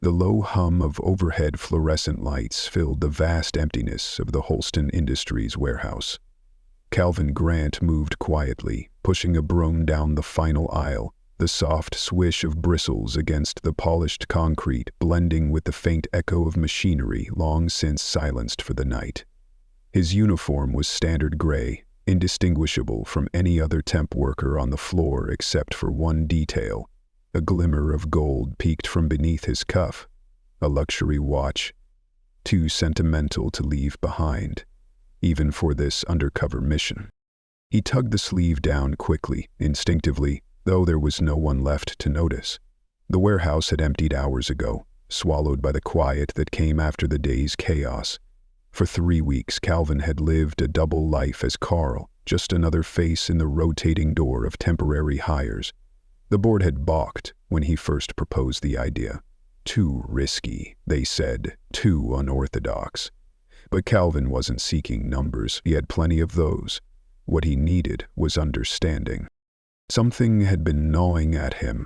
The low hum of overhead fluorescent lights filled the vast emptiness of the Holston Industries warehouse. Calvin Grant moved quietly, pushing a broom down the final aisle, the soft swish of bristles against the polished concrete blending with the faint echo of machinery long since silenced for the night. His uniform was standard gray, indistinguishable from any other temp worker on the floor except for one detail. A glimmer of gold peeked from beneath his cuff. A luxury watch, too sentimental to leave behind, even for this undercover mission. He tugged the sleeve down quickly, instinctively, though there was no one left to notice. The warehouse had emptied hours ago, swallowed by the quiet that came after the day's chaos. For 3 weeks, Calvin had lived a double life as Carl, just another face in the rotating door of temporary hires. The board had balked when he first proposed the idea. Too risky, they said, too unorthodox. But Calvin wasn't seeking numbers. He had plenty of those. What he needed was understanding. Something had been gnawing at him.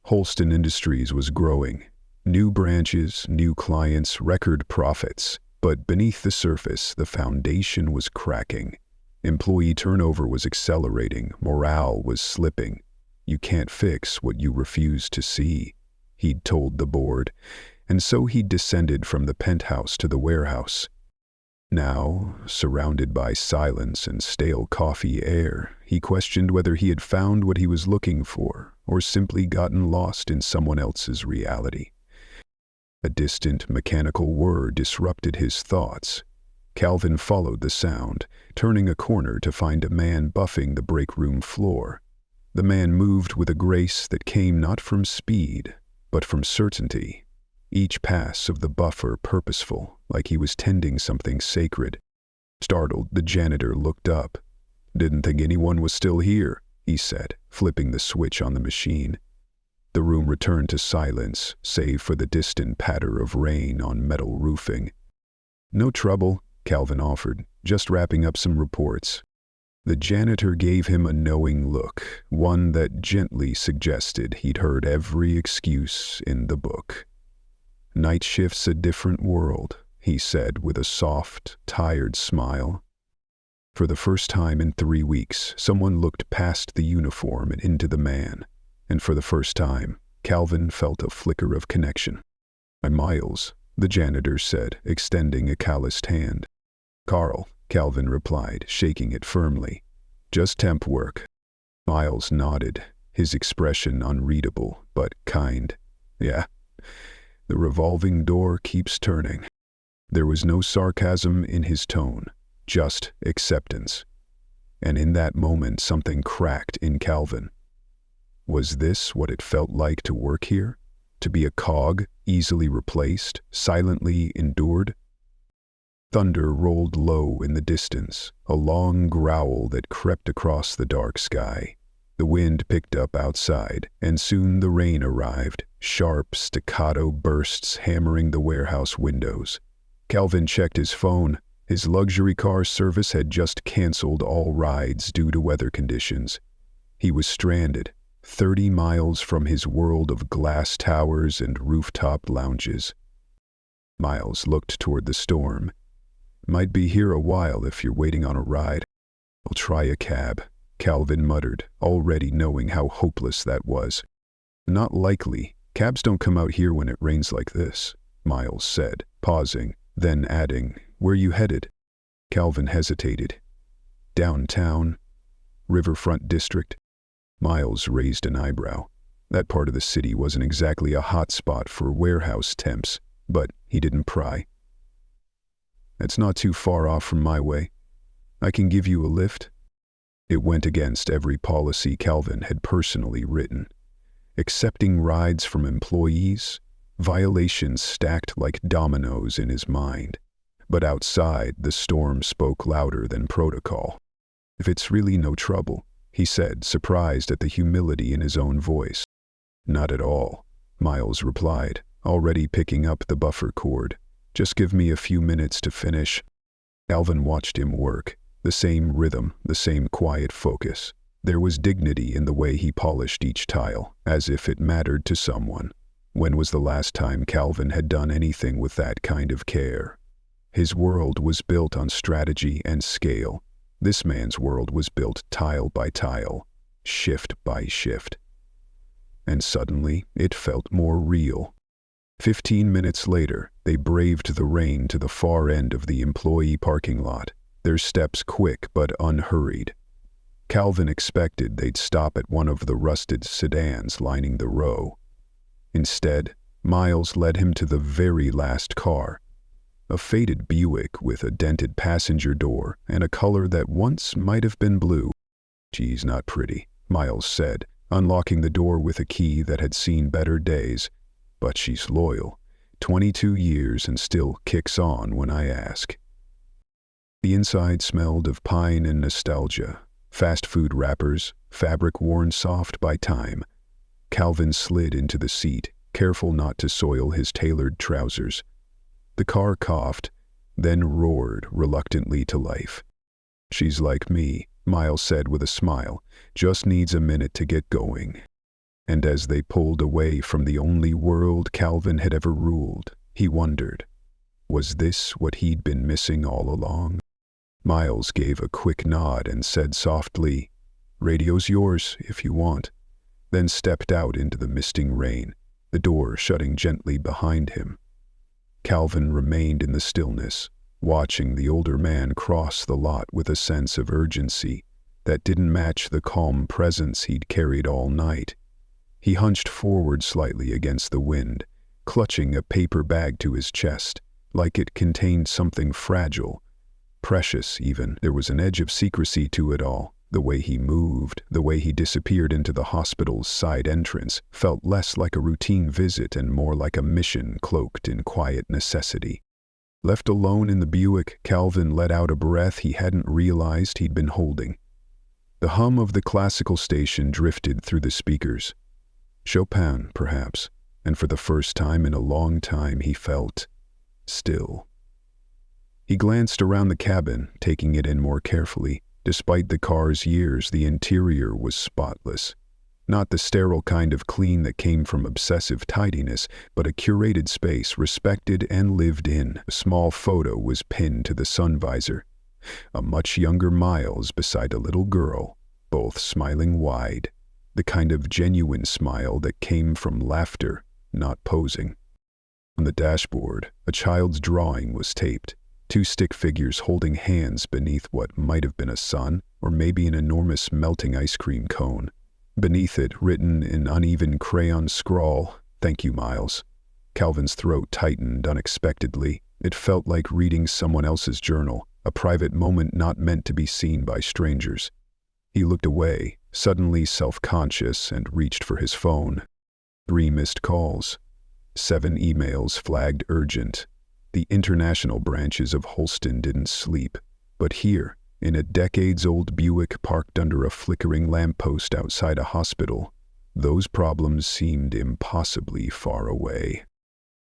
Holston Industries was growing. New branches, new clients, record profits. But beneath the surface, the foundation was cracking. Employee turnover was accelerating. Morale was slipping. You can't fix what you refuse to see, he'd told the board, and so he'd descended from the penthouse to the warehouse. Now, surrounded by silence and stale coffee air, he questioned whether he had found what he was looking for or simply gotten lost in someone else's reality. A distant mechanical whir disrupted his thoughts. Calvin followed the sound, turning a corner to find a man buffing the break room floor. The man moved with a grace that came not from speed, but from certainty. Each pass of the buffer purposeful, like he was tending something sacred. Startled, the janitor looked up. "Didn't think anyone was still here," he said, flipping the switch on the machine. The room returned to silence, save for the distant patter of rain on metal roofing. "No trouble," Calvin offered, "just wrapping up some reports." The janitor gave him a knowing look, one that gently suggested he'd heard every excuse in the book. "Night shift's a different world," he said with a soft, tired smile. For the first time in 3 weeks, someone looked past the uniform and into the man, and for the first time, Calvin felt a flicker of connection. "I'm Miles," the janitor said, extending a calloused hand. "Carl," Calvin replied, shaking it firmly. "Just temp work." Miles nodded, his expression unreadable, but kind. "Yeah, the revolving door keeps turning." There was no sarcasm in his tone, just acceptance. And in that moment, something cracked in Calvin. Was this what it felt like to work here? To be a cog, easily replaced, silently endured? Thunder rolled low in the distance, a long growl that crept across the dark sky. The wind picked up outside, and soon the rain arrived, sharp staccato bursts hammering the warehouse windows. Calvin checked his phone. His luxury car service had just canceled all rides due to weather conditions. He was stranded, 30 miles from his world of glass towers and rooftop lounges. Miles looked toward the storm. "Might be here a while if you're waiting on a ride." "I'll try a cab," Calvin muttered, already knowing how hopeless that was. "Not likely. Cabs don't come out here when it rains like this," Miles said, pausing, then adding, "Where you headed?" Calvin hesitated. "Downtown. Riverfront district." Miles raised an eyebrow. That part of the city wasn't exactly a hot spot for warehouse temps, but he didn't pry. "It's not too far off from my way. I can give you a lift." It went against every policy Calvin had personally written. Accepting rides from employees, violations stacked like dominoes in his mind. But outside, the storm spoke louder than protocol. "If it's really no trouble," he said, surprised at the humility in his own voice. "Not at all," Miles replied, already picking up the buffer cord. "Just give me a few minutes to finish." Calvin watched him work, the same rhythm, the same quiet focus. There was dignity in the way he polished each tile, as if it mattered to someone. When was the last time Calvin had done anything with that kind of care? His world was built on strategy and scale. This man's world was built tile by tile, shift by shift. And suddenly, it felt more real. 15 minutes later, they braved the rain to the far end of the employee parking lot, their steps quick but unhurried. Calvin expected they'd stop at one of the rusted sedans lining the row. Instead, Miles led him to the very last car, a faded Buick with a dented passenger door and a color that once might have been blue. "She's not pretty," Miles said, unlocking the door with a key that had seen better days. "But she's loyal. 22 years and still kicks on when I ask." The inside smelled of pine and nostalgia, fast food wrappers, fabric worn soft by time. Calvin slid into the seat, careful not to soil his tailored trousers. The car coughed, then roared reluctantly to life. "She's like me," Miles said with a smile, "just needs a minute to get going." And as they pulled away from the only world Calvin had ever ruled, he wondered, was this what he'd been missing all along? Miles gave a quick nod and said softly, "Radio's yours if you want," then stepped out into the misting rain, the door shutting gently behind him. Calvin remained in the stillness, watching the older man cross the lot with a sense of urgency that didn't match the calm presence he'd carried all night. He hunched forward slightly against the wind, clutching a paper bag to his chest, like it contained something fragile, precious even. There was an edge of secrecy to it all. The way he moved, the way he disappeared into the hospital's side entrance, felt less like a routine visit and more like a mission cloaked in quiet necessity. Left alone in the Buick, Calvin let out a breath he hadn't realized he'd been holding. The hum of the classical station drifted through the speakers. Chopin, perhaps, and for the first time in a long time he felt still. He glanced around the cabin, taking it in more carefully. Despite the car's years, the interior was spotless. Not the sterile kind of clean that came from obsessive tidiness, but a curated space respected and lived in. A small photo was pinned to the sun visor. A much younger Miles beside a little girl, both smiling wide. The kind of genuine smile that came from laughter, not posing. On the dashboard, a child's drawing was taped. Two stick figures holding hands beneath what might have been a sun, or maybe an enormous melting ice cream cone. Beneath it, written in uneven crayon scrawl, "Thank you, Miles." Calvin's throat tightened unexpectedly. It felt like reading someone else's journal, a private moment not meant to be seen by strangers. He looked away, suddenly self-conscious, and reached for his phone. 3 missed calls. 7 emails flagged urgent. The international branches of Holston didn't sleep, but here, in a decades-old Buick parked under a flickering lamppost outside a hospital, those problems seemed impossibly far away.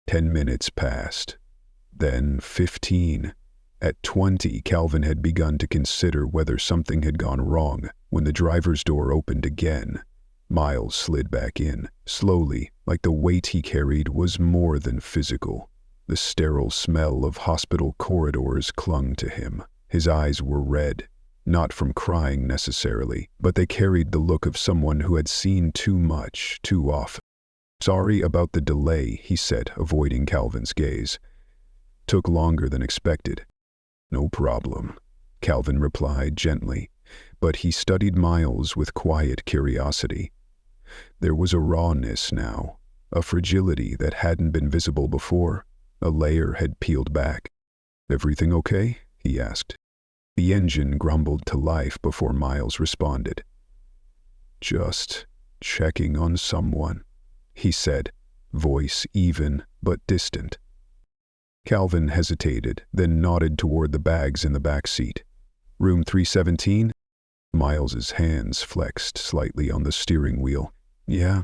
10 minutes passed. Then 15. At 20, Calvin had begun to consider whether something had gone wrong when the driver's door opened again. Miles slid back in, slowly, like the weight he carried was more than physical. The sterile smell of hospital corridors clung to him. His eyes were red, not from crying necessarily, but they carried the look of someone who had seen too much, too often. "Sorry about the delay," he said, avoiding Calvin's gaze. "Took longer than expected." "No problem," Calvin replied gently, but he studied Miles with quiet curiosity. There was a rawness now, a fragility that hadn't been visible before. A layer had peeled back. "Everything okay?" he asked. The engine grumbled to life before Miles responded. "Just checking on someone," he said, voice even but distant. Calvin hesitated, then nodded toward the bags in the back seat. "Room 317? Miles's hands flexed slightly on the steering wheel. "Yeah,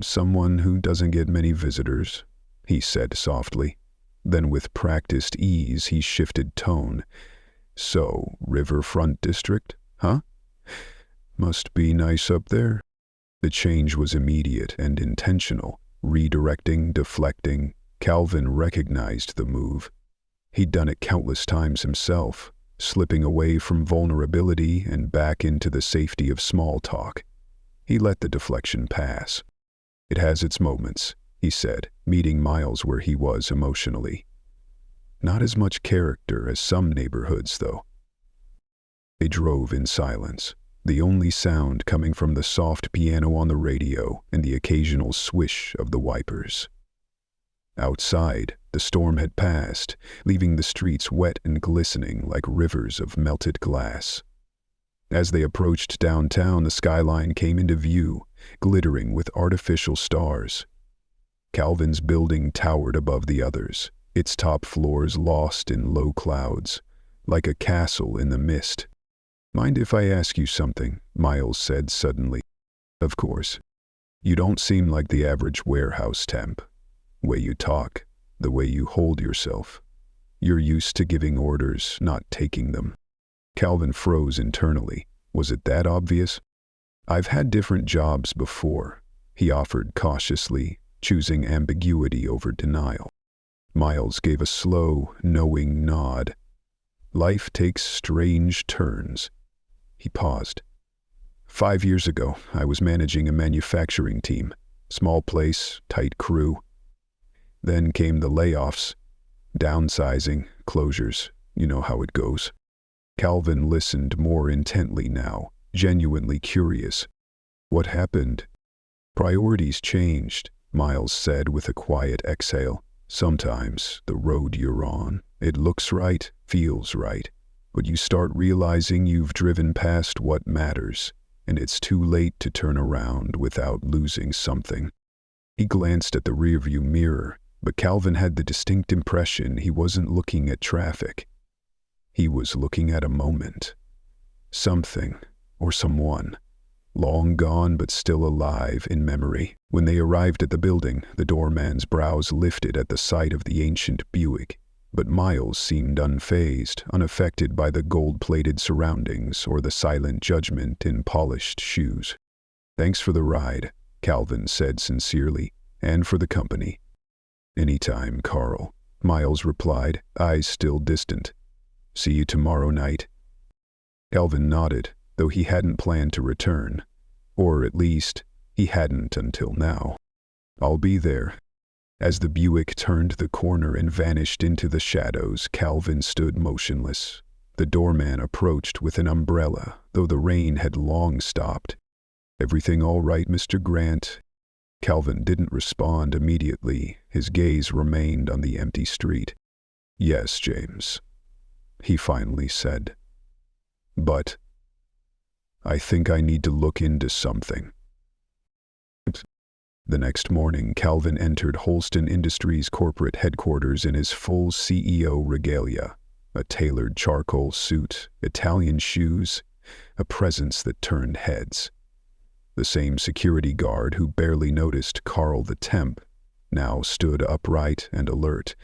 someone who doesn't get many visitors," he said softly. Then with practiced ease he shifted tone. "So, Riverfront District, huh? Must be nice up there." The change was immediate and intentional. Redirecting, deflecting, Calvin recognized the move. He'd done it countless times himself, slipping away from vulnerability and back into the safety of small talk. He let the deflection pass. "It has its moments," he said, meeting Miles where he was emotionally. "Not as much character as some neighborhoods, though." They drove in silence, the only sound coming from the soft piano on the radio and the occasional swish of the wipers. Outside, the storm had passed, leaving the streets wet and glistening like rivers of melted glass. As they approached downtown, the skyline came into view, glittering with artificial stars. Calvin's building towered above the others, its top floors lost in low clouds, like a castle in the mist. "Mind if I ask you something?" Miles said suddenly. "Of course. You don't seem like the average warehouse temp. Way you talk, the way you hold yourself. You're used to giving orders, not taking them." Calvin froze internally. Was it that obvious? "I've had different jobs before," he offered cautiously, choosing ambiguity over denial. Miles gave a slow, knowing nod. "Life takes strange turns." He paused. 5 years ago, I was managing a manufacturing team. Small place, tight crew. Then came the layoffs, downsizing, closures. You know how it goes. Calvin listened more intently now, genuinely curious. "What happened?" "Priorities changed," Miles said with a quiet exhale. "Sometimes the road you're on, it looks right, feels right, but you start realizing you've driven past what matters, and it's too late to turn around without losing something." He glanced at the rearview mirror, but Calvin had the distinct impression he wasn't looking at traffic. He was looking at a moment. Something, or someone, long gone but still alive in memory. When they arrived at the building, the doorman's brows lifted at the sight of the ancient Buick, but Miles seemed unfazed, unaffected by the gold-plated surroundings or the silent judgment in polished shoes. "Thanks for the ride," Calvin said sincerely, "and for the company." "Anytime, Carl," Miles replied, eyes still distant. "See you tomorrow night." Calvin nodded, though he hadn't planned to return. Or at least, he hadn't until now. "I'll be there." As the Buick turned the corner and vanished into the shadows, Calvin stood motionless. The doorman approached with an umbrella, though the rain had long stopped. "Everything all right, Mr. Grant?" Calvin didn't respond immediately. His gaze remained on the empty street. "Yes, James," he finally said. "But I think I need to look into something." The next morning, Calvin entered Holston Industries corporate headquarters in his full CEO regalia, a tailored charcoal suit, Italian shoes, a presence that turned heads. The same security guard who barely noticed Carl the temp now stood upright and alert.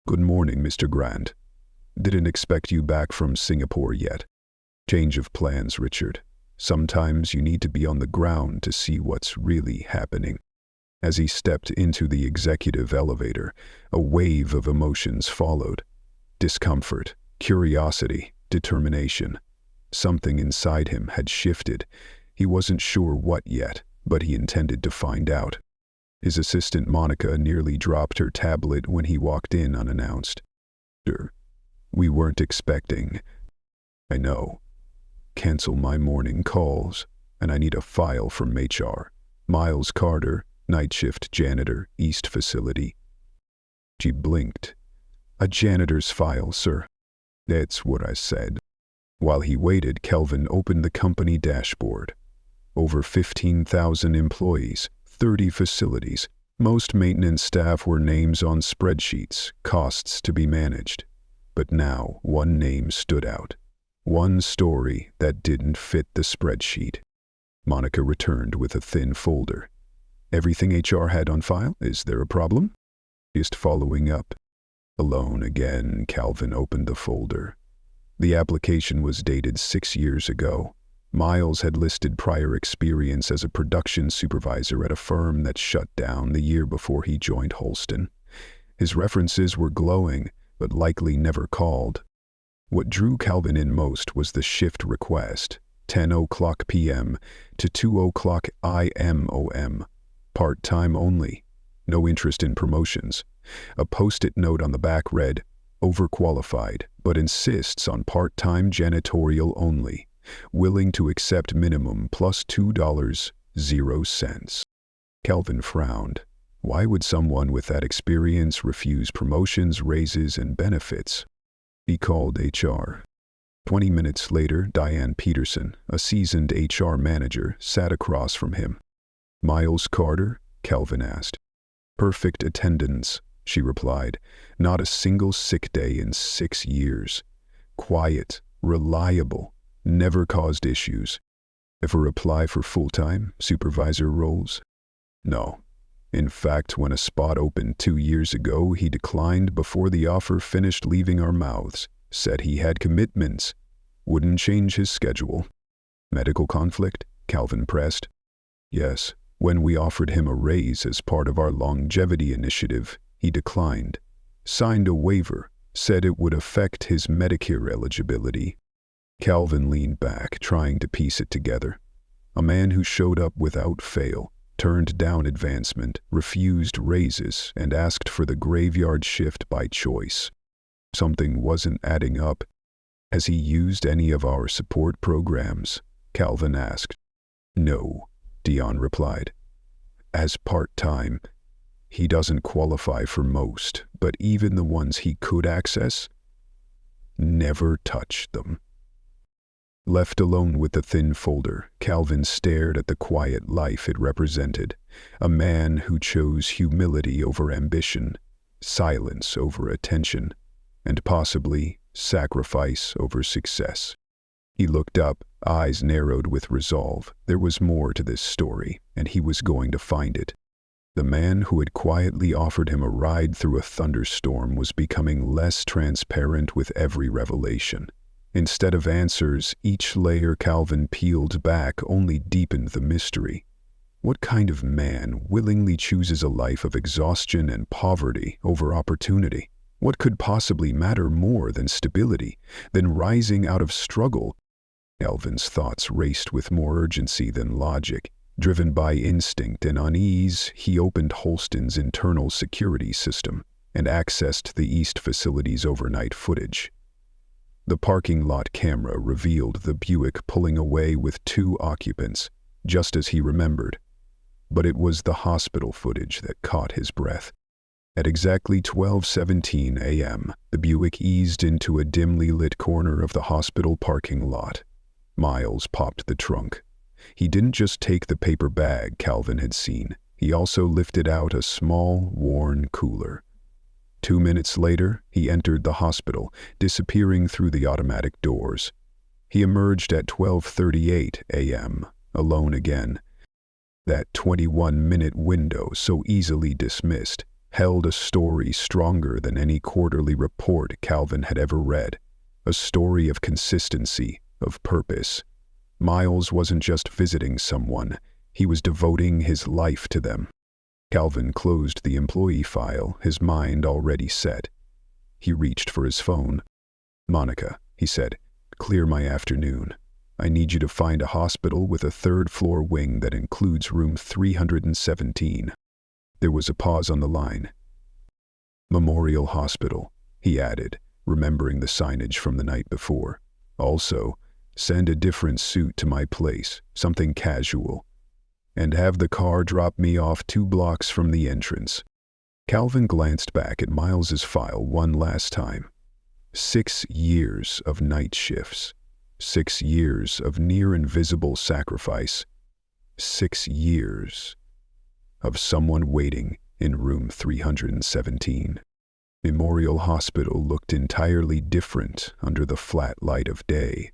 "Good morning, Mr. Grant. Didn't expect you back from Singapore yet." "Change of plans, Richard. Sometimes you need to be on the ground to see what's really happening." As he stepped into the executive elevator, a wave of emotions followed. Discomfort, curiosity, determination. Something inside him had shifted. He wasn't sure what yet, but he intended to find out. His assistant Monica nearly dropped her tablet when he walked in unannounced. "Sir, we weren't expecting." "I know. Cancel my morning calls, and I need a file from HR. Miles Carter, night shift janitor, East Facility." She blinked. "A janitor's file, sir." "That's what I said." While he waited, Kelvin opened the company dashboard. Over 15,000 employees, 30 facilities. Most maintenance staff were names on spreadsheets, costs to be managed. But now one name stood out. One story that didn't fit the spreadsheet. Monica returned with a thin folder. "Everything HR had on file? Is there a problem?" "Just following up." Alone again, Calvin opened the folder. The application was dated 6 years ago. Miles had listed prior experience as a production supervisor at a firm that shut down the year before he joined Holston. His references were glowing, but likely never called. What drew Calvin in most was the shift request, 10:00 p.m. to 2:00 IMOM. Part-time only. No interest in promotions. A post-it note on the back read, "Overqualified, but insists on part-time janitorial only. Willing to accept minimum plus $2.00." Calvin frowned. Why would someone with that experience refuse promotions, raises, and benefits? He called HR. 20 minutes later, Diane Peterson, a seasoned HR manager, sat across from him. "Miles Carter?" Calvin asked. "Perfect attendance," she replied. "Not a single sick day in 6 years. Quiet, reliable, never caused issues." "Ever apply for full-time supervisor roles?" "No. In fact, when a spot opened 2 years ago, he declined before the offer finished leaving our mouths. Said he had commitments. Wouldn't change his schedule." "Medical conflict?" Calvin pressed. "Yes. When we offered him a raise as part of our longevity initiative, he declined. Signed a waiver, said it would affect his Medicare eligibility." Calvin leaned back, trying to piece it together. A man who showed up without fail, turned down advancement, refused raises, and asked for the graveyard shift by choice. Something wasn't adding up. "Has he used any of our support programs?" Calvin asked. "No," Dion replied. "As part-time, he doesn't qualify for most, but even the ones he could access, never touched them." Left alone with the thin folder, Calvin stared at the quiet life it represented. A man who chose humility over ambition, silence over attention, and possibly sacrifice over success. He looked up, eyes narrowed with resolve. There was more to this story, and he was going to find it. The man who had quietly offered him a ride through a thunderstorm was becoming less transparent with every revelation. Instead of answers, each layer Calvin peeled back only deepened the mystery. What kind of man willingly chooses a life of exhaustion and poverty over opportunity? What could possibly matter more than stability, than rising out of struggle? Calvin's thoughts raced with more urgency than logic. Driven by instinct and unease, he opened Holston's internal security system and accessed the East facility's overnight footage. The parking lot camera revealed the Buick pulling away with 2 occupants, just as he remembered. But it was the hospital footage that caught his breath. At exactly 12:17 a.m., the Buick eased into a dimly lit corner of the hospital parking lot. Miles popped the trunk. He didn't just take the paper bag Calvin had seen. He also lifted out a small, worn cooler. 2 minutes later, he entered the hospital, disappearing through the automatic doors. He emerged at 12:38 a.m., alone again. That 21-minute window, so easily dismissed, held a story stronger than any quarterly report Calvin had ever read. A story of consistency, of purpose. Miles wasn't just visiting someone, he was devoting his life to them. Calvin closed the employee file, his mind already set. He reached for his phone. "Monica," he said, "clear my afternoon. I need you to find a hospital with a 3rd-floor wing that includes room 317. There was a pause on the line. "Memorial Hospital," he added, remembering the signage from the night before. "Also, send a different suit to my place, something casual. And have the car drop me off 2 blocks from the entrance." Calvin glanced back at Miles's file one last time. 6 years of night shifts. 6 years of near-invisible sacrifice. 6 years of someone waiting in room 317. Memorial Hospital looked entirely different under the flat light of day.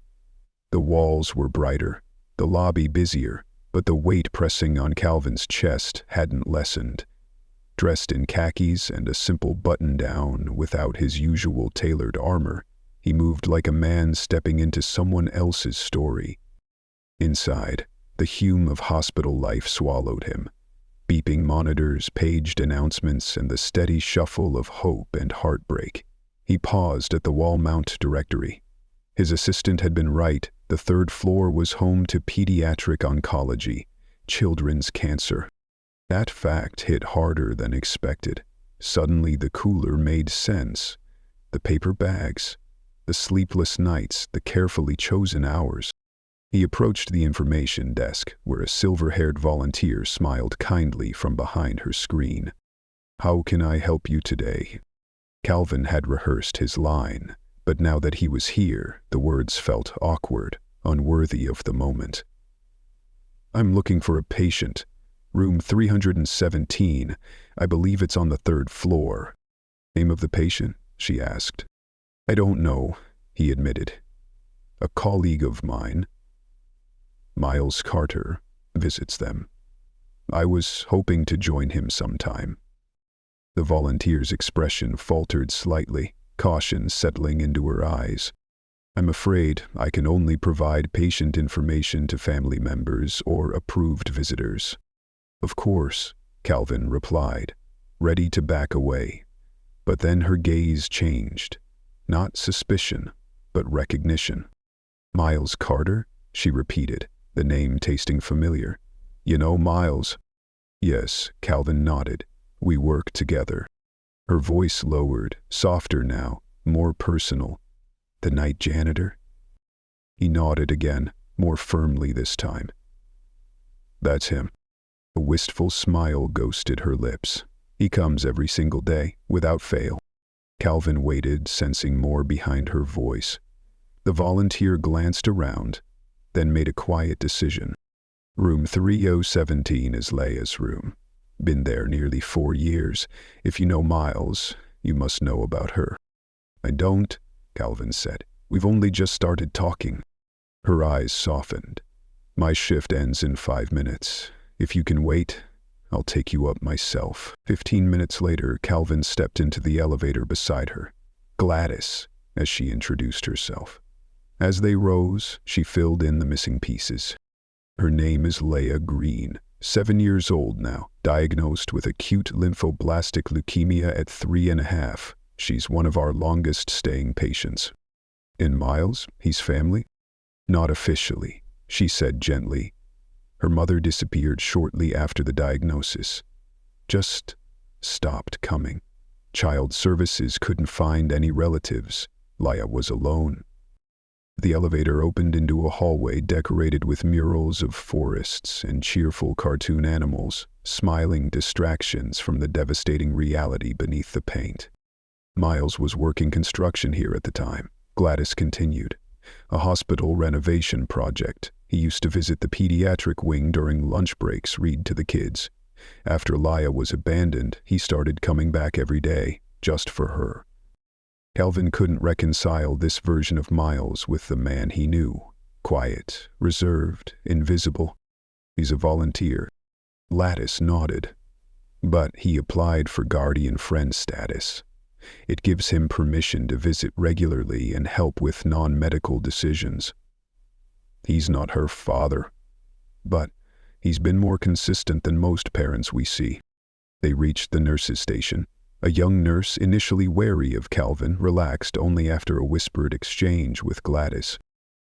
The walls were brighter, the lobby busier, but the weight pressing on Calvin's chest hadn't lessened. Dressed in khakis and a simple button-down without his usual tailored armor, he moved like a man stepping into someone else's story. Inside, the hume of hospital life swallowed him. Beeping monitors, paged announcements, and the steady shuffle of hope and heartbreak. He paused at the wall-mount directory. His assistant had been right. The third floor was home to pediatric oncology, children's cancer. That fact hit harder than expected. Suddenly the cooler made sense. The paper bags, the sleepless nights, the carefully chosen hours. He approached the information desk, where a silver-haired volunteer smiled kindly from behind her screen. "How can I help you today?" Calvin had rehearsed his line, but now that he was here, the words felt awkward, unworthy of the moment. "I'm looking for a patient. Room 317. I believe it's on the third floor." "Name of the patient?" she asked. "I don't know," he admitted. "A colleague of mine, Miles Carter, visits them. I was hoping to join him sometime." The volunteer's expression faltered slightly, caution settling into her eyes. "I'm afraid I can only provide patient information to family members or approved visitors." "Of course," Calvin replied, ready to back away. But then her gaze changed. Not suspicion, but recognition. "Miles Carter?" she repeated, the name tasting familiar. "You know Miles?" "Yes," Calvin nodded. "We work together." Her voice lowered, softer now, more personal. "The night janitor?" He nodded again, more firmly this time. "That's him." A wistful smile ghosted her lips. "He comes every single day, without fail." Calvin waited, sensing more behind her voice. The volunteer glanced around, then made a quiet decision. "Room 3017 is Leia's room. Been there nearly 4 years. If you know Miles, you must know about her." "I don't," Calvin said. "We've only just started talking." Her eyes softened. "My shift ends in 5 minutes. If you can wait, I'll take you up myself." 15 minutes later, Calvin stepped into the elevator beside her. "Gladys," as she introduced herself. As they rose, she filled in the missing pieces. "Her name is Leia Green, 7 years old now, diagnosed with acute lymphoblastic leukemia at 3.5. She's one of our longest-staying patients." "And Miles, he's family?" "Not officially," she said gently. Her mother disappeared shortly after the diagnosis. Just stopped coming. Child services couldn't find any relatives. Leia was alone. The elevator opened into a hallway decorated with murals of forests and cheerful cartoon animals, smiling distractions from the devastating reality beneath the paint. "Miles was working construction here at the time," Gladys continued. "A hospital renovation project. He used to visit the pediatric wing during lunch breaks, read to the kids. After Leia was abandoned, he started coming back every day, just for her." Calvin couldn't reconcile this version of Miles with the man he knew. Quiet, reserved, invisible. "He's a volunteer." Gladys nodded. "But he applied for guardian friend status. It gives him permission to visit regularly and help with non-medical decisions. He's not her father, but he's been more consistent than most parents we see." They reached the nurse's station. A young nurse, initially wary of Calvin, relaxed only after a whispered exchange with Gladys.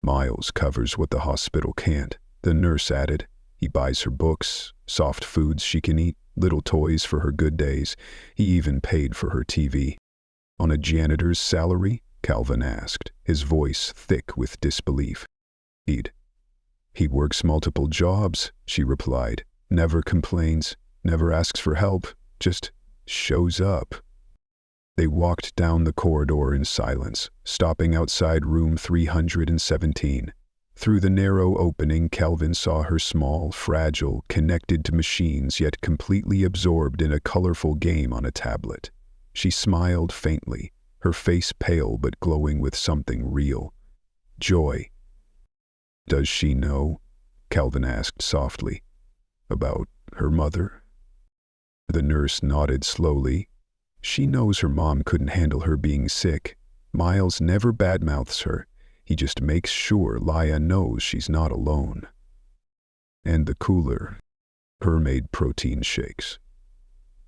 "Miles covers what the hospital can't," the nurse added. "He buys her books, soft foods she can eat, little toys for her good days. He even paid for her TV." "On a janitor's salary?" Calvin asked, his voice thick with disbelief. He works multiple jobs," she replied. "Never complains, never asks for help, just shows up." They walked down the corridor in silence, stopping outside room 317. Through the narrow opening, Calvin saw her small, fragile, connected to machines yet completely absorbed in a colorful game on a tablet. She smiled faintly, her face pale but glowing with something real. Joy. "Does she know?" Calvin asked softly. "About her mother?" The nurse nodded slowly. "She knows her mom couldn't handle her being sick. Miles never badmouths her. He just makes sure Laya knows she's not alone. And the cooler, her-made protein shakes.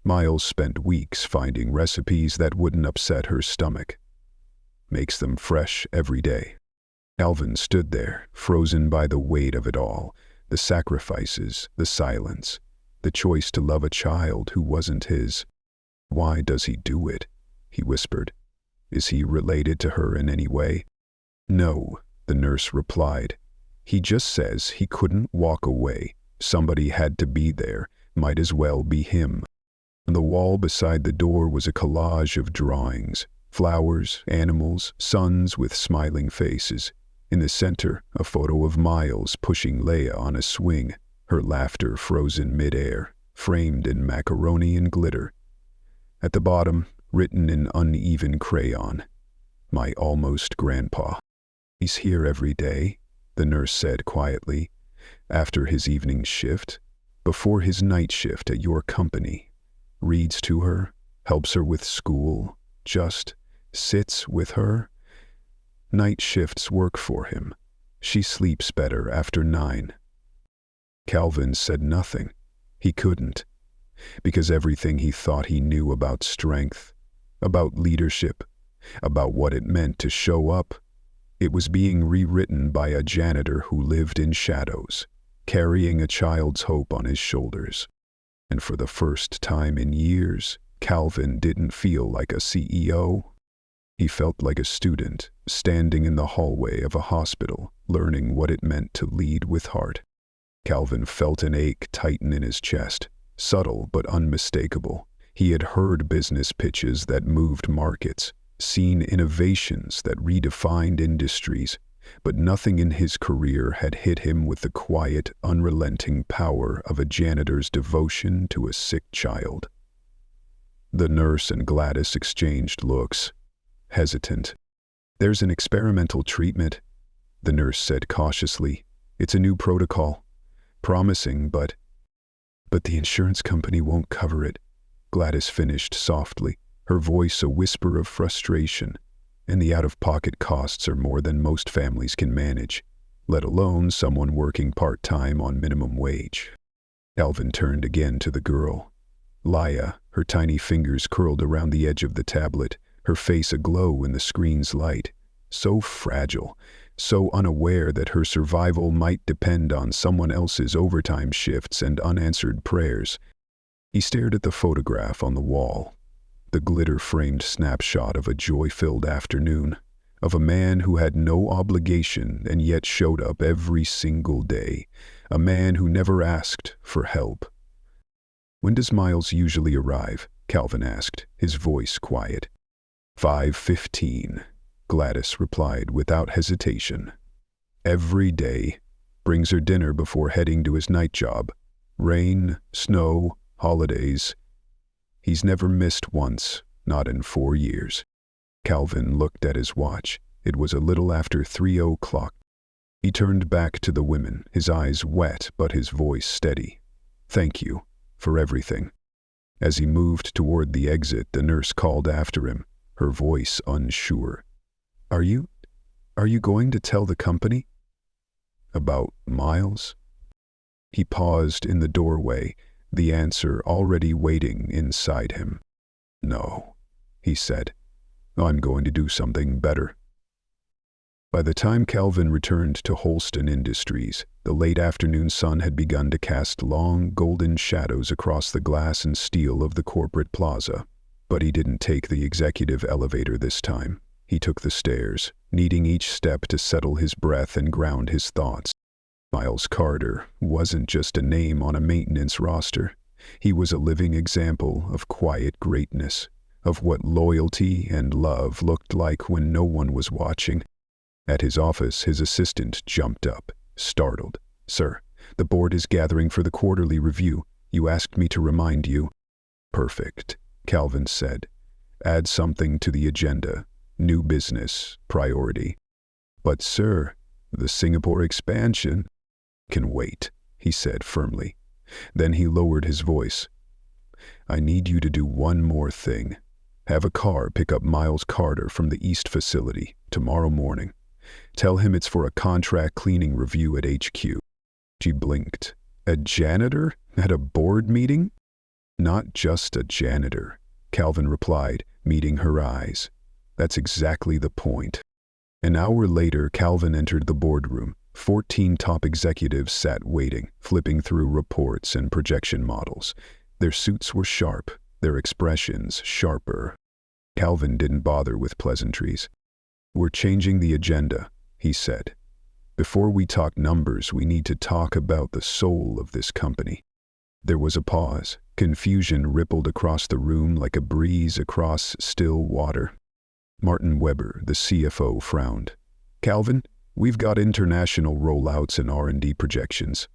Miles spent weeks finding recipes that wouldn't upset her stomach. Makes them fresh every day. Calvin stood there, frozen by the weight of it all, the sacrifices, the silence, the choice to love a child who wasn't his. Why does he do it? He whispered. Is he related to her in any way? No, the nurse replied. He just says he couldn't walk away. Somebody had to be there, might as well be him. On the wall beside the door was a collage of drawings, flowers, animals, suns with smiling faces. In the center, a photo of Miles pushing Leia on a swing, her laughter frozen mid-air, framed in macaroni and glitter. At the bottom, written in uneven crayon, my almost grandpa. He's here every day, the nurse said quietly, after his evening shift, before his night shift at your company. Reads to her, helps her with school, just sits with her. Night shifts work for him. She sleeps better after 9. Calvin said nothing. He couldn't, because everything he thought he knew about strength, about leadership, about what it meant to show up, it was being rewritten by a janitor who lived in shadows, carrying a child's hope on his shoulders. And for the first time in years, Calvin didn't feel like a CEO. He felt like a student, standing in the hallway of a hospital, learning what it meant to lead with heart. Calvin felt an ache tighten in his chest, subtle but unmistakable. He had heard business pitches that moved markets, seen innovations that redefined industries, but nothing in his career had hit him with the quiet, unrelenting power of a janitor's devotion to a sick child. The nurse and Gladys exchanged looks, hesitant. There's an experimental treatment, the nurse said cautiously. It's a new protocol. Promising, but the insurance company won't cover it, Gladys finished softly, her voice a whisper of frustration. And the out-of-pocket costs are more than most families can manage, let alone someone working part-time on minimum wage. Calvin turned again to the girl. Laya, her tiny fingers curled around the edge of the tablet, her face aglow in the screen's light, so fragile, so unaware that her survival might depend on someone else's overtime shifts and unanswered prayers. He stared at the photograph on the wall, the glitter-framed snapshot of a joy-filled afternoon, of a man who had no obligation and yet showed up every single day, a man who never asked for help. When does Miles usually arrive? Calvin asked, his voice quiet. 5:15, Gladys replied without hesitation. Every day. Brings her dinner before heading to his night job. Rain, snow, holidays. He's never missed once, not in 4 years. Calvin looked at his watch. It was a little after 3:00. He turned back to the women, his eyes wet but his voice steady. Thank you for everything. As he moved toward the exit, the nurse called after him, her voice unsure. Are you going to tell the company? About Miles? He paused in the doorway, the answer already waiting inside him. No, he said. I'm going to do something better. By the time Calvin returned to Holston Industries, the late afternoon sun had begun to cast long, golden shadows across the glass and steel of the corporate plaza. But he didn't take the executive elevator this time. He took the stairs, needing each step to settle his breath and ground his thoughts. Miles Carter wasn't just a name on a maintenance roster. He was a living example of quiet greatness, of what loyalty and love looked like when no one was watching. At his office, his assistant jumped up, startled. Sir, the board is gathering for the quarterly review. You asked me to remind you. Perfect, Calvin said. Add something to the agenda. New business, priority. But sir, the Singapore expansion can wait, he said firmly. Then he lowered his voice. I need you to do one more thing. Have a car pick up Miles Carter from the East facility tomorrow morning. Tell him it's for a contract cleaning review at HQ. She blinked. A janitor? At a board meeting? Not just a janitor, Calvin replied, meeting her eyes. That's exactly the point. An hour later, Calvin entered the boardroom. 14 top executives sat waiting, flipping through reports and projection models. Their suits were sharp, their expressions sharper. Calvin didn't bother with pleasantries. We're changing the agenda, he said. Before we talk numbers, we need to talk about the soul of this company. There was a pause. Confusion rippled across the room like a breeze across still water. Martin Weber, the CFO, frowned. Calvin, we've got international rollouts and R&D projections.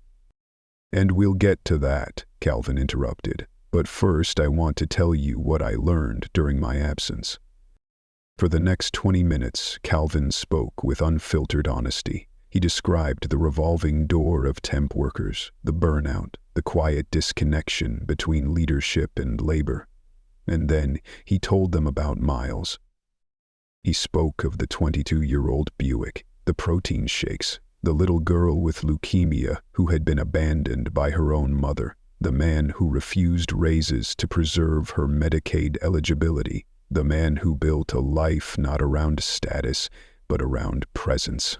And we'll get to that, Calvin interrupted. But first I want to tell you what I learned during my absence. For the next 20 minutes, Calvin spoke with unfiltered honesty. He described the revolving door of temp workers, the burnout, the quiet disconnection between leadership and labor. And then he told them about Miles. He spoke of the 22-year-old Buick, the protein shakes, the little girl with leukemia who had been abandoned by her own mother, the man who refused raises to preserve her Medicaid eligibility, the man who built a life not around status, but around presence.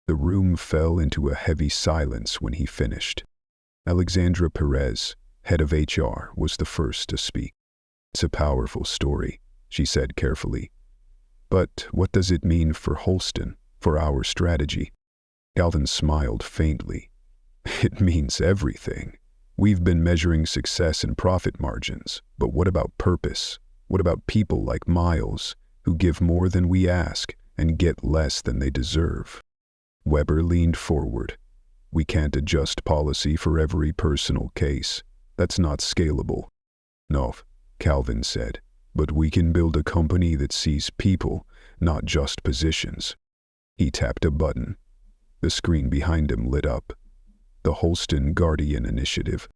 The room fell into a heavy silence when he finished. Alexandra Perez, head of HR, was the first to speak. It's a powerful story, she said carefully. But what does it mean for Holston, for our strategy? Calvin smiled faintly. It means everything. We've been measuring success and profit margins, but what about purpose? What about people like Miles, who give more than we ask and get less than they deserve? Weber leaned forward. We can't adjust policy for every personal case. That's not scalable. No, Calvin said, but we can build a company that sees people, not just positions. He tapped a button. The screen behind him lit up. The Holston Guardian Initiative.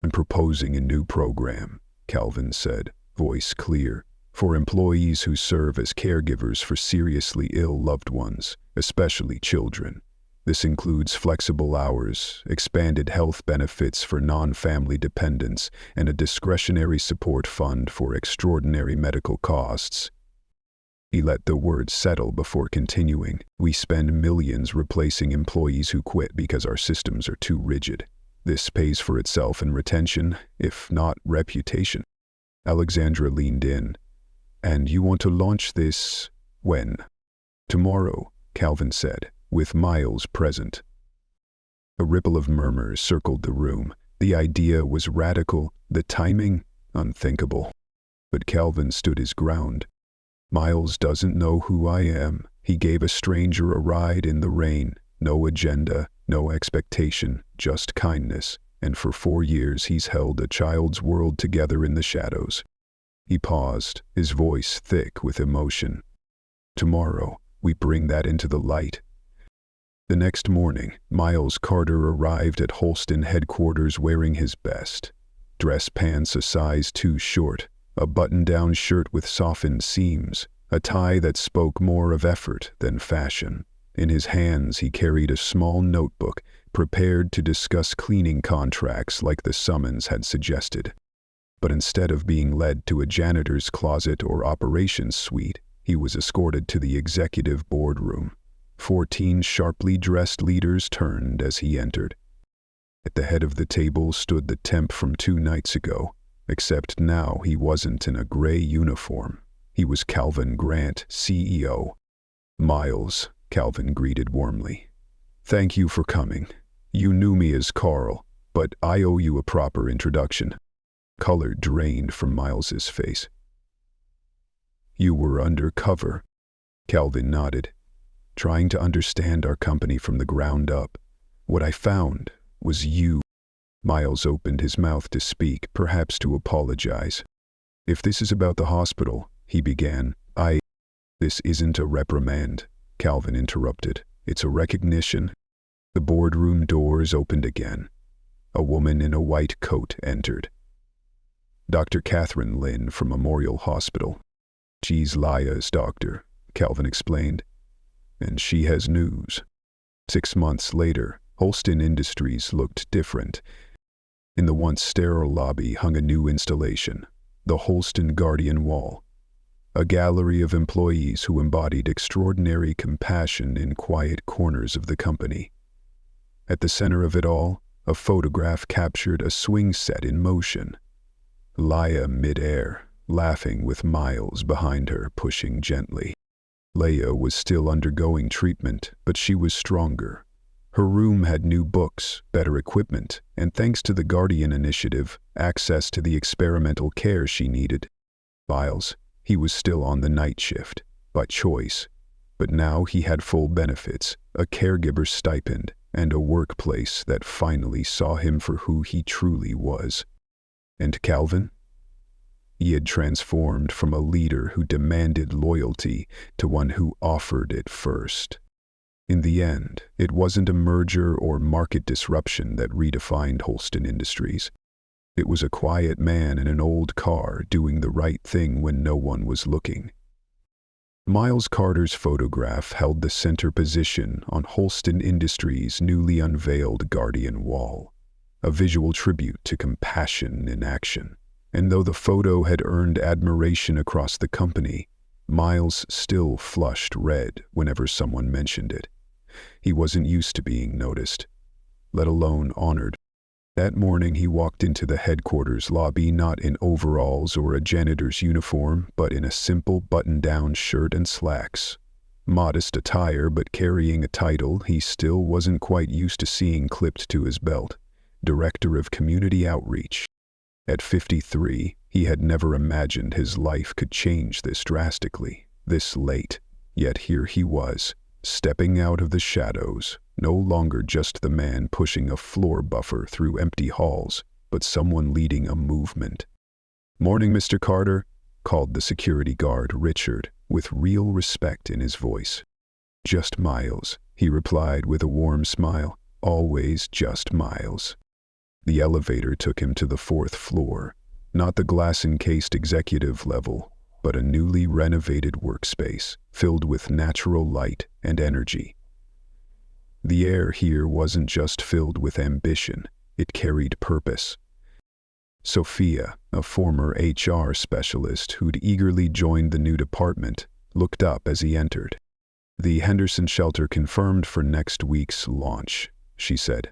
I'm proposing a new program, Calvin said, voice clear, for employees who serve as caregivers for seriously ill loved ones, especially children. This includes flexible hours, expanded health benefits for non-family dependents, and a discretionary support fund for extraordinary medical costs. He let the words settle before continuing. We spend millions replacing employees who quit because our systems are too rigid. This pays for itself in retention, if not reputation. Alexandra leaned in. And you want to launch this when? Tomorrow, Calvin said, with Miles present. A ripple of murmurs circled the room. The idea was radical, the timing unthinkable. But Calvin stood his ground. Miles doesn't know who I am. He gave a stranger a ride in the rain. No agenda, no expectation, just kindness. And for 4 years he's held a child's world together in the shadows. He paused, his voice thick with emotion. Tomorrow, we bring that into the light. The next morning, Miles Carter arrived at Holston headquarters wearing his best. Dress pants a size too short, a button-down shirt with softened seams, a tie that spoke more of effort than fashion. In his hands he carried a small notebook, prepared to discuss cleaning contracts like the summons had suggested. But instead of being led to a janitor's closet or operations suite, he was escorted to the executive boardroom. 14 sharply dressed leaders turned as he entered. At the head of the table stood the temp from 2 nights ago, except now he wasn't in a gray uniform. He was Calvin Grant, CEO. Miles, Calvin greeted warmly. Thank you for coming. You knew me as Carl, but I owe you a proper introduction. Color drained from Miles's face. You were undercover. Calvin nodded, trying to understand our company from the ground up. What I found was you. Miles opened his mouth to speak, perhaps to apologize. If this is about the hospital, he began. This isn't a reprimand, Calvin interrupted. It's a recognition. The boardroom doors opened again. A woman in a white coat entered. Dr. Catherine Lynn from Memorial Hospital. She's Laya's doctor, Calvin explained. and she has news. 6 months later, Holston Industries looked different. In the once sterile lobby hung a new installation, the Holston Guardian Wall, a gallery of employees who embodied extraordinary compassion in quiet corners of the company. At the center of it all, a photograph captured a swing set in motion. Leia midair, laughing with Miles behind her, pushing gently. Leia was still undergoing treatment, but she was stronger. Her room had new books, better equipment, and thanks to the Guardian Initiative, access to the experimental care she needed. Miles, he was still on the night shift, by choice, but now he had full benefits, a caregiver stipend, and a workplace that finally saw him for who he truly was. And Calvin? He had transformed from a leader who demanded loyalty to one who offered it first. In the end, it wasn't a merger or market disruption that redefined Holston Industries. It was a quiet man in an old car doing the right thing when no one was looking. Miles Carter's photograph held the center position on Holston Industries' newly unveiled Guardian Wall, a visual tribute to compassion in action. And though the photo had earned admiration across the company, Miles still flushed red whenever someone mentioned it. He wasn't used to being noticed, let alone honored. That morning he walked into the headquarters lobby not in overalls or a janitor's uniform, but in a simple button-down shirt and slacks. Modest attire, but carrying a title he still wasn't quite used to seeing clipped to his belt. Director of Community Outreach. At 53, he had never imagined his life could change this drastically, this late. Yet here he was, stepping out of the shadows, no longer just the man pushing a floor buffer through empty halls, but someone leading a movement. "Morning, Mr. Carter," called the security guard Richard, with real respect in his voice. "Just Miles," he replied with a warm smile. "Always just Miles." The elevator took him to the 4th floor, not the glass-encased executive level, but a newly renovated workspace filled with natural light and energy. The air here wasn't just filled with ambition, it carried purpose. Sophia, a former HR specialist who'd eagerly joined the new department, looked up as he entered. "The Henderson shelter confirmed for next week's launch," she said.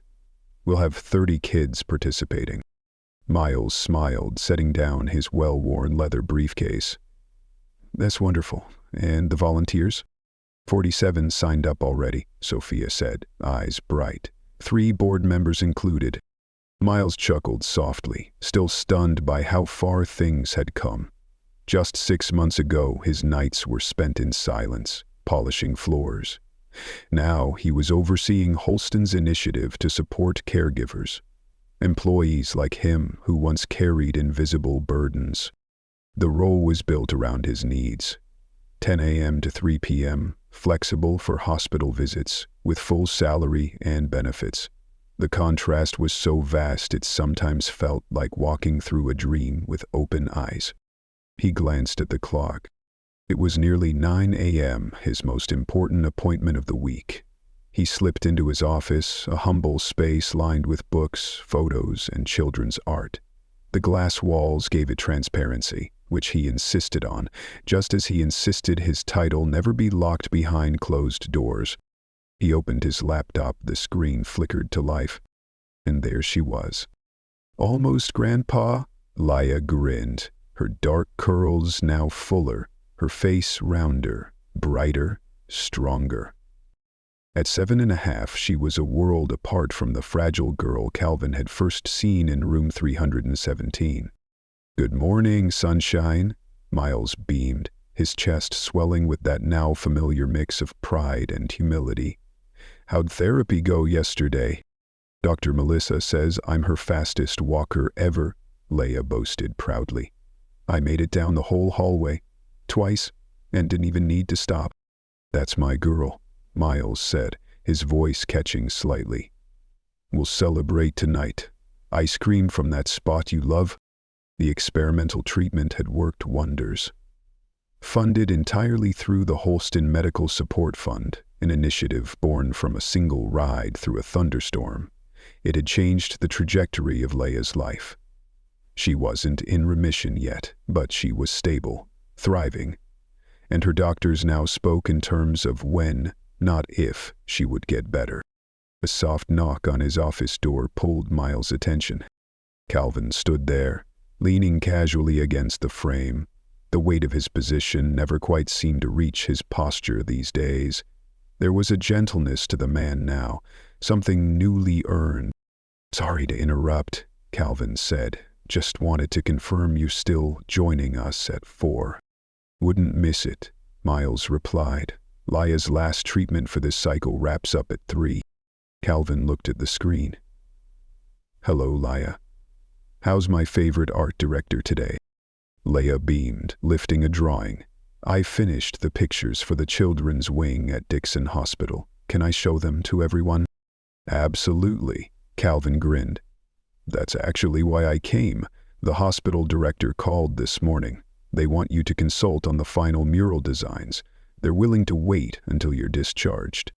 "We'll have 30 kids participating." Miles smiled, setting down his well-worn leather briefcase. "That's wonderful. And the volunteers?" 47 signed up already, Sophia said, eyes bright. 3 board members included. Miles chuckled softly, still stunned by how far things had come. Just 6 months ago, his nights were spent in silence, polishing floors. Now he was overseeing Holston's initiative to support caregivers, employees like him who once carried invisible burdens. The role was built around his needs. 10 a.m. to 3 p.m., flexible for hospital visits, with full salary and benefits. The contrast was so vast it sometimes felt like walking through a dream with open eyes. He glanced at the clock. It was nearly 9 a.m., his most important appointment of the week. He slipped into his office, a humble space lined with books, photos, and children's art. The glass walls gave it transparency, which he insisted on, just as he insisted his title never be locked behind closed doors. He opened his laptop, the screen flickered to life. And there she was. "Almost, Grandpa?" Leia grinned, her dark curls now fuller, her face rounder, brighter, stronger. At 7.5, she was a world apart from the fragile girl Calvin had first seen in room 317. "Good morning, sunshine," Miles beamed, his chest swelling with that now familiar mix of pride and humility. "How'd therapy go yesterday?" "Dr. Melissa says I'm her fastest walker ever," Leia boasted proudly. "I made it down the whole hallway, twice, and didn't even need to stop." "That's my girl," Miles said, his voice catching slightly. "We'll celebrate tonight. Ice cream from that spot you love." The experimental treatment had worked wonders. Funded entirely through the Holston Medical Support Fund, an initiative born from a single ride through a thunderstorm. It had changed the trajectory of Leia's life. She wasn't in remission yet, but she was stable, thriving, and her doctors now spoke in terms of when, not if, she would get better. A soft knock on his office door pulled Miles' attention. Calvin stood there, leaning casually against the frame. The weight of his position never quite seemed to reach his posture these days. There was a gentleness to the man now, something newly earned. "Sorry to interrupt," Calvin said. "Just wanted to confirm you're still joining us at 4. "Wouldn't miss it," Miles replied. "Leia's last treatment for this cycle wraps up at 3. Calvin looked at the screen. "Hello, Leia. How's my favorite art director today?" Leia beamed, lifting a drawing. "I finished the pictures for the children's wing at Dixon Hospital. Can I show them to everyone?" "Absolutely," Calvin grinned. "That's actually why I came. The hospital director called this morning. They want you to consult on the final mural designs. They're willing to wait until you're discharged."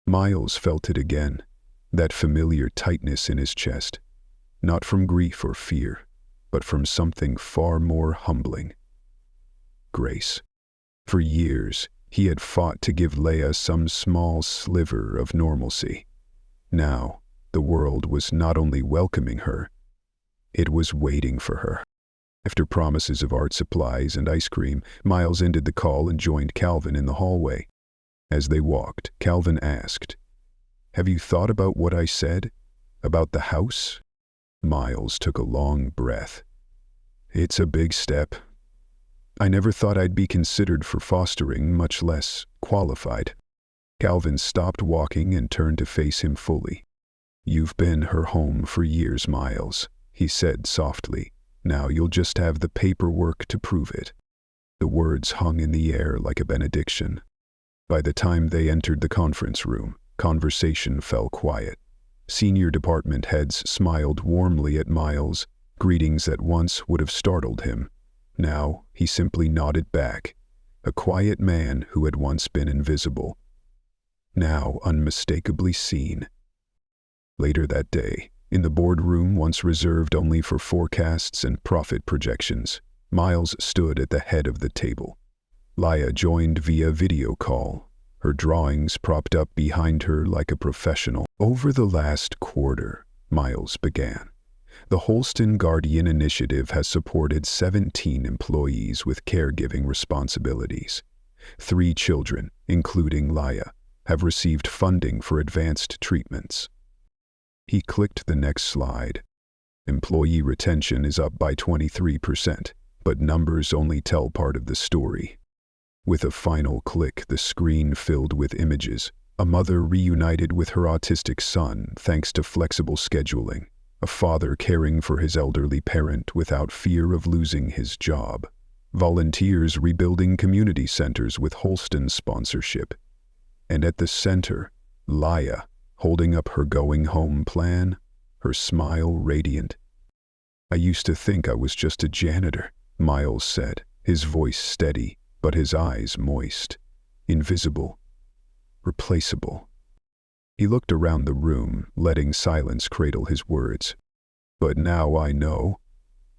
Miles felt it again, that familiar tightness in his chest. Not from grief or fear, but from something far more humbling. Grace. For years, he had fought to give Leia some small sliver of normalcy. Now, the world was not only welcoming her, it was waiting for her. After promises of art supplies and ice cream, Miles ended the call and joined Calvin in the hallway. As they walked, Calvin asked, "Have you thought about what I said? About the house?" Miles took a long breath. "It's a big step. I never thought I'd be considered for fostering, much less qualified." Calvin stopped walking and turned to face him fully. "You've been her home for years, Miles," he said softly. "Now you'll just have the paperwork to prove it." The words hung in the air like a benediction. By the time they entered the conference room, conversation fell quiet. Senior department heads smiled warmly at Miles, greetings that once would have startled him. Now he simply nodded back, a quiet man who had once been invisible, now unmistakably seen. Later that day, in the boardroom once reserved only for forecasts and profit projections, Miles stood at the head of the table. Leia joined via video call, her drawings propped up behind her like a professional. "Over the last quarter," Miles began, "the Holston Guardian Initiative has supported 17 employees with caregiving responsibilities. 3 children, including Leia, have received funding for advanced treatments." He clicked the next slide. "Employee retention is up by 23%, but numbers only tell part of the story." With a final click, the screen filled with images. A mother reunited with her autistic son thanks to flexible scheduling. A father caring for his elderly parent without fear of losing his job. Volunteers rebuilding community centers with Holston sponsorship. And at the center, Leia, holding up her going home plan, her smile radiant. "I used to think I was just a janitor," Miles said, his voice steady, but his eyes moist. "Invisible. Replaceable." He looked around the room, letting silence cradle his words. "But now I know.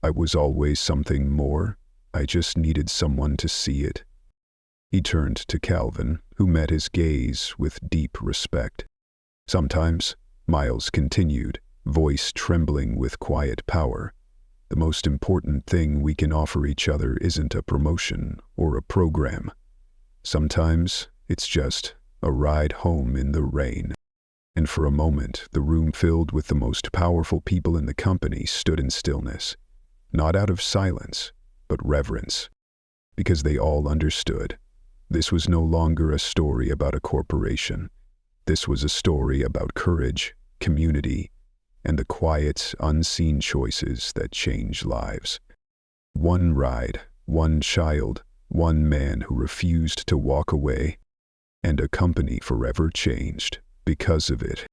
I was always something more. I just needed someone to see it." He turned to Calvin, who met his gaze with deep respect. "Sometimes," Miles continued, voice trembling with quiet power, "the most important thing we can offer each other isn't a promotion or a program. Sometimes it's just a ride home in the rain." And for a moment, the room filled with the most powerful people in the company stood in stillness, not out of silence, but reverence, because they all understood. This was no longer a story about a corporation. This was a story about courage, community, and the quiet, unseen choices that change lives. One ride, one child, one man who refused to walk away, and a company forever changed because of it.